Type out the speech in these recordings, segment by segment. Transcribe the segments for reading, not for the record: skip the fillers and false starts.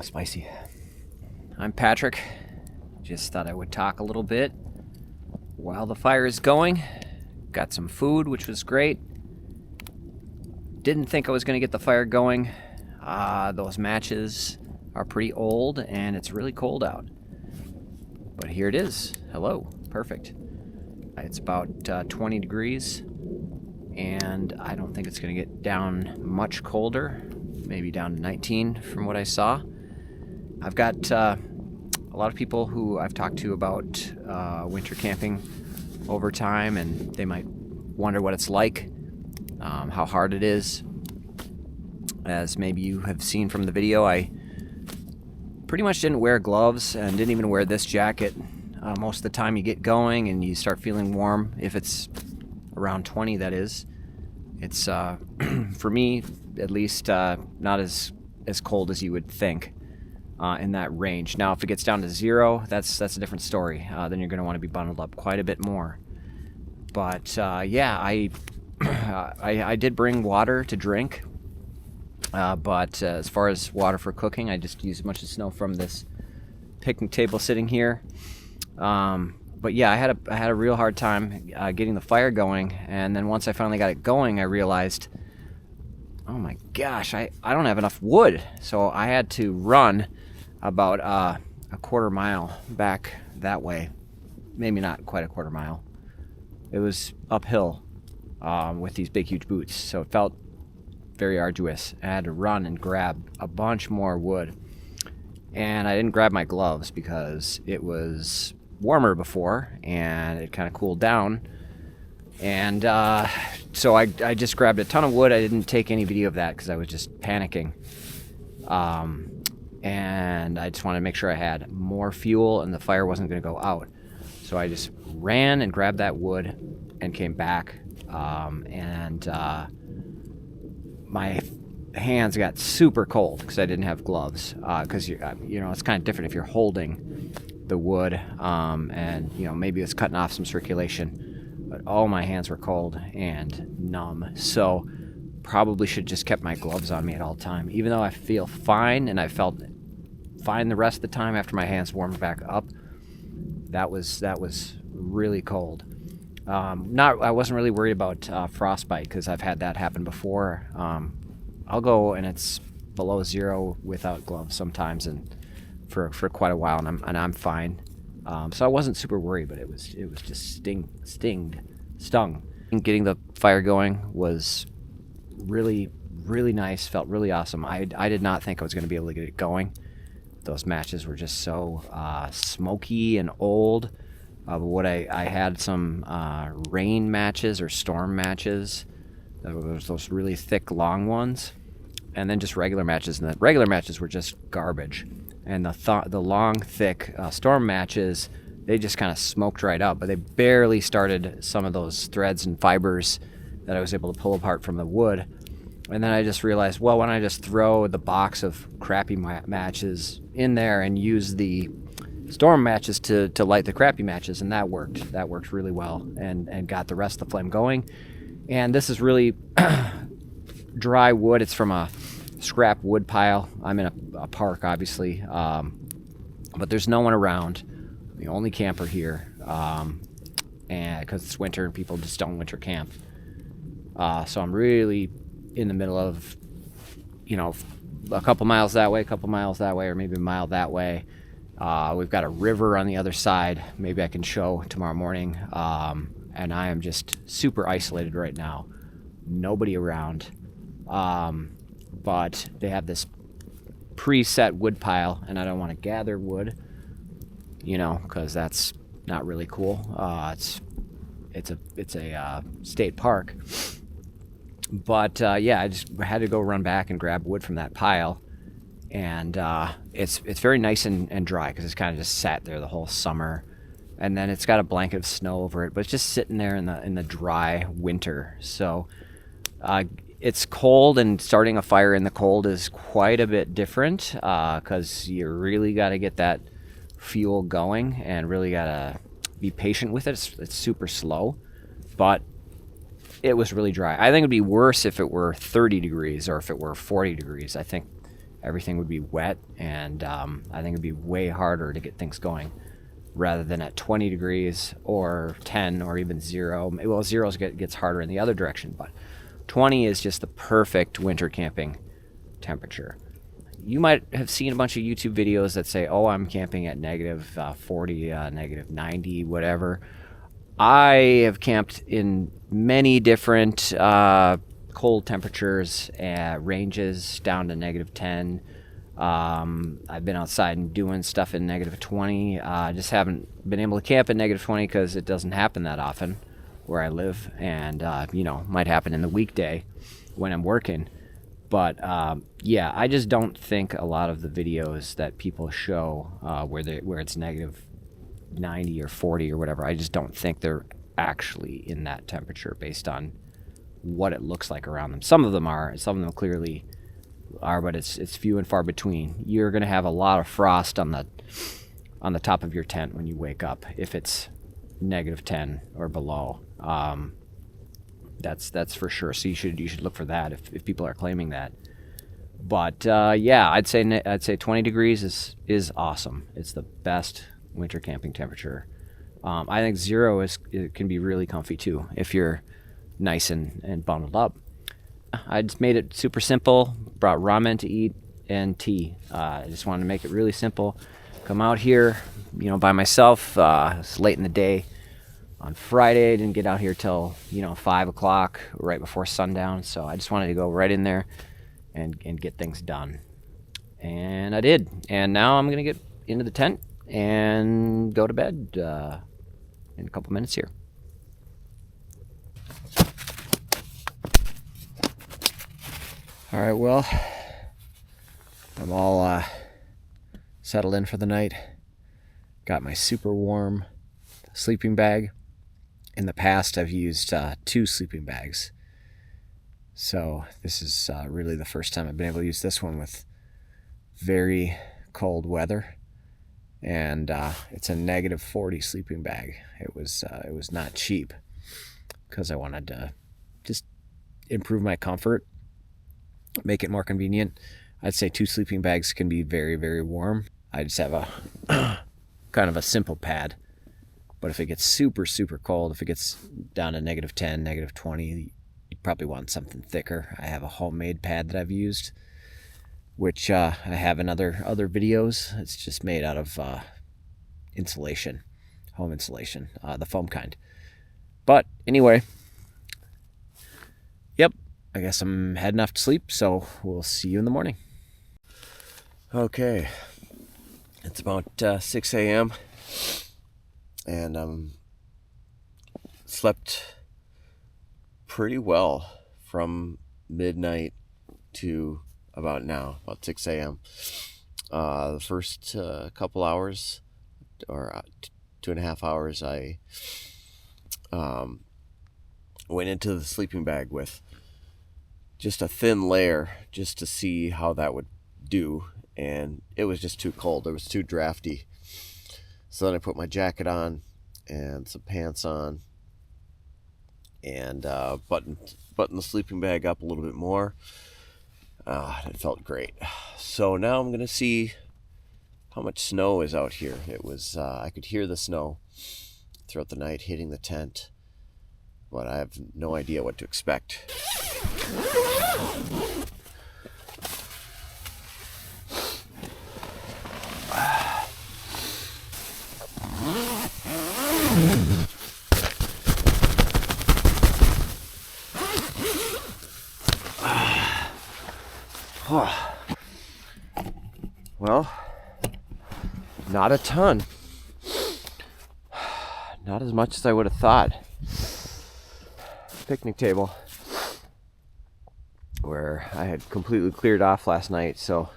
Spicy. I'm Patrick. Just thought I would talk a little bit while the fire is going. Got some food, which was great. Didn't think I was going to get the fire going. Those matches are pretty old and it's really cold out. But here it is. Hello. Perfect. It's about 20 degrees and I don't think it's going to get down much colder. Maybe down to 19 from what I saw. I've got a lot of people who I've talked to about winter camping over time, and they might wonder what it's like, how hard it is. As maybe you have seen from the video, I pretty much didn't wear gloves and didn't even wear this jacket. Most of the time you get going and you start feeling warm, if it's around 20 that is. It's, for me at least, not as cold as you would think. In that range. Now, if it gets down to 0, that's a different story. Then you're going to want to be bundled up quite a bit more. But yeah, I did bring water to drink. But as far as water for cooking, I just used a bunch of snow from this picnic table sitting here. But yeah, I had a real hard time getting the fire going. And then once I finally got it going, I realized, oh my gosh, I don't have enough wood. So I had to run about a quarter mile back that way. Maybe not quite a quarter mile. It was uphill with these big, huge boots. So it felt very arduous. I had to run and grab a bunch more wood. And I didn't grab my gloves because it was warmer before and it kind of cooled down. And so I just grabbed a ton of wood. I didn't take any video of that because I was just panicking. And I just wanted to make sure I had more fuel and the fire wasn't going to go out. So I just ran and grabbed that wood and came back. My hands got super cold because I didn't have gloves. Because, you know, it's kind of different if you're holding the wood and, you know, maybe it's cutting off some circulation. But all my hands were cold and numb. So probably should just kept my gloves on me at all time. Even though I feel fine and I felt fine the rest of the time after my hands warmed back up, that was really cold. I wasn't really worried about frostbite because I've had that happen before. I'll go and it's below 0 without gloves sometimes, and for quite a while, and I'm fine. So I wasn't super worried, but it was just stung. And getting the fire going was really, really nice. Felt really awesome. I did not think I was going to be able to get it going. Those matches were just so smoky and old. I had some rain matches or storm matches. Those really thick, long ones, and then just regular matches. And the regular matches were just garbage. And the long, thick storm matches, they just kind of smoked right up. But they barely started some of those threads and fibers that I was able to pull apart from the wood. And then I just realized, well, why don't I just throw the box of crappy matches in there and use the storm matches to light the crappy matches, and that worked. That worked really well and got the rest of the flame going. And this is really dry wood. It's from a scrap wood pile. I'm in a park, obviously, but there's no one around. I'm the only camper here, and because it's winter and people just don't winter camp. So I'm really in the middle of, you know, a couple miles that way, or maybe a mile that way. We've got a river on the other side. Maybe I can show tomorrow morning. And I am just super isolated right now. Nobody around. But they have this preset wood pile, and I don't want to gather wood, you know, because that's not really cool. It's a state park. But yeah, I just had to go run back and grab wood from that pile. And it's very nice and dry because it's kind of just sat there the whole summer, and then it's got a blanket of snow over it, but it's just sitting there in the dry winter. So it's cold, and starting a fire in the cold is quite a bit different because you really got to get that fuel going and really got to be patient with it. It's super slow, but it was really dry. I think it'd be worse if it were 30 degrees or if it were 40 degrees. I think everything would be wet, and I think it'd be way harder to get things going rather than at 20 degrees or 10 or even 0. Well, 0 gets harder in the other direction, but 20 is just the perfect winter camping temperature. You might have seen a bunch of YouTube videos that say, oh, I'm camping at negative 40, negative 90, whatever. I have camped in many different cold temperatures, ranges down to negative 10. I've been outside and doing stuff in negative 20. Just haven't been able to camp in negative 20 because it doesn't happen that often where I live, and might happen in the weekday when I'm working. But yeah, I just don't think a lot of the videos that people show where it's negative 90 or 40 or whatever, I just don't think they're actually in that temperature based on what it looks like around them. Some of them are, some of them clearly are, but it's few and far between. You're going to have a lot of frost on the top of your tent when you wake up if it's negative 10 or below. That's for sure. So you should look for that if people are claiming that. But yeah, I'd say 20 degrees is awesome. It's the best winter camping temperature. I think 0 can be really comfy too if you're nice and bundled up. I just made it super simple. Brought ramen to eat and tea. I just wanted to make it really simple. Come out here, by myself. It's late in the day. On Friday, I didn't get out here till 5 o'clock, right before sundown. So I just wanted to go right in there and get things done, and I did. And now I'm gonna get into the tent and go to bed in a couple minutes here. All right, well, I'm all settled in for the night. Got my super warm sleeping bag. In the past, I've used 2 sleeping bags. So this is really the first time I've been able to use this one with very cold weather. And it's a negative 40 sleeping bag. It was not cheap because I wanted to just improve my comfort, make it more convenient. I'd say 2 sleeping bags can be very, very warm. I just have a kind of a simple pad. But if it gets super, super cold, if it gets down to negative 10, negative 20, you probably want something thicker. I have a homemade pad that I've used, which I have in other videos. It's just made out of insulation, home insulation, the foam kind. But anyway, yep, I guess I'm heading off to sleep, so we'll see you in the morning. Okay, it's about 6 a.m. and slept pretty well from midnight to about now, about 6 a.m. The first couple hours, or 2.5 hours, I went into the sleeping bag with just a thin layer just to see how that would do, and it was just too cold. It was too drafty. So then I put my jacket on and some pants on and buttoned the sleeping bag up a little bit more. It felt great. So now I'm going to see how much snow is out here. It was I could hear the snow throughout the night hitting the tent, but I have no idea what to expect. Well, not a ton. Not as much as I would have thought. Picnic table, where I had completely cleared off last night, so...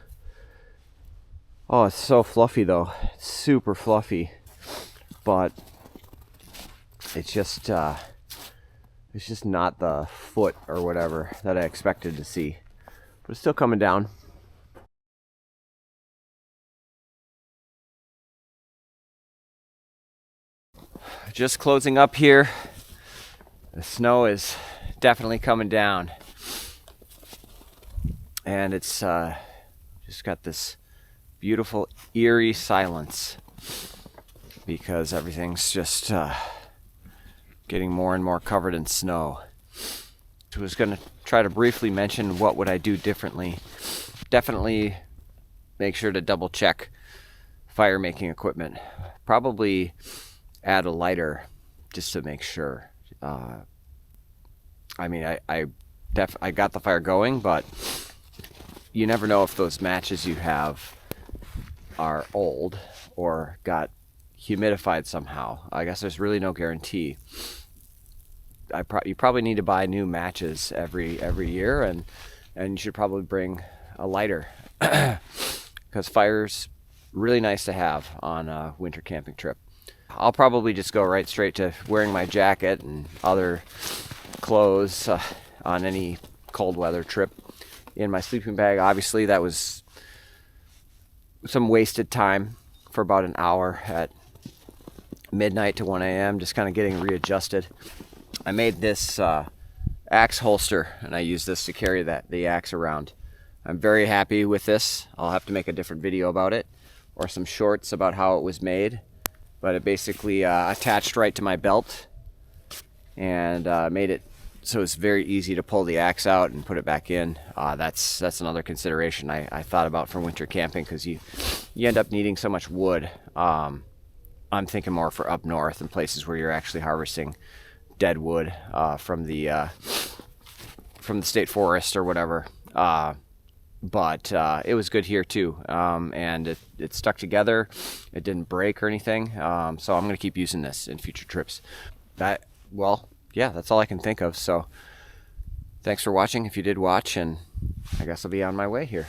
Oh, it's so fluffy though. It's super fluffy. But it's just not the foot or whatever that I expected to see. But it's still coming down. Just closing up here. The snow is definitely coming down. And it's just Just got this beautiful eerie silence because everything's just getting more and more covered in snow. So I was going to try to briefly mention what would I do differently. Definitely make sure to double check fire making equipment. Probably add a lighter just to make sure. I mean, I got the fire going, but you never know if those matches you have are old or got humidified somehow. I guess there's really no guarantee. You probably need to buy new matches every year, and you should probably bring a lighter because fire's really nice to have on a winter camping trip. I'll probably just go right straight to wearing my jacket and other clothes on any cold weather trip in my sleeping bag. Obviously, that was some wasted time for about an hour at midnight to 1 a.m. just kind of getting readjusted. I made this axe holster, and I use this to carry the axe around. I'm very happy with this. I'll have to make a different video about it or some shorts about how it was made, but it basically attached right to my belt and made it so it's very easy to pull the axe out and put it back in. That's another consideration I thought about for winter camping, because you end up needing so much wood. I'm thinking more for up north and places where you're actually harvesting dead wood from the state forest or whatever. But it was good here too, and it stuck together. It didn't break or anything, so I'm going to keep using this in future trips. Yeah, that's all I can think of. So thanks for watching if you did watch, and I guess I'll be on my way here.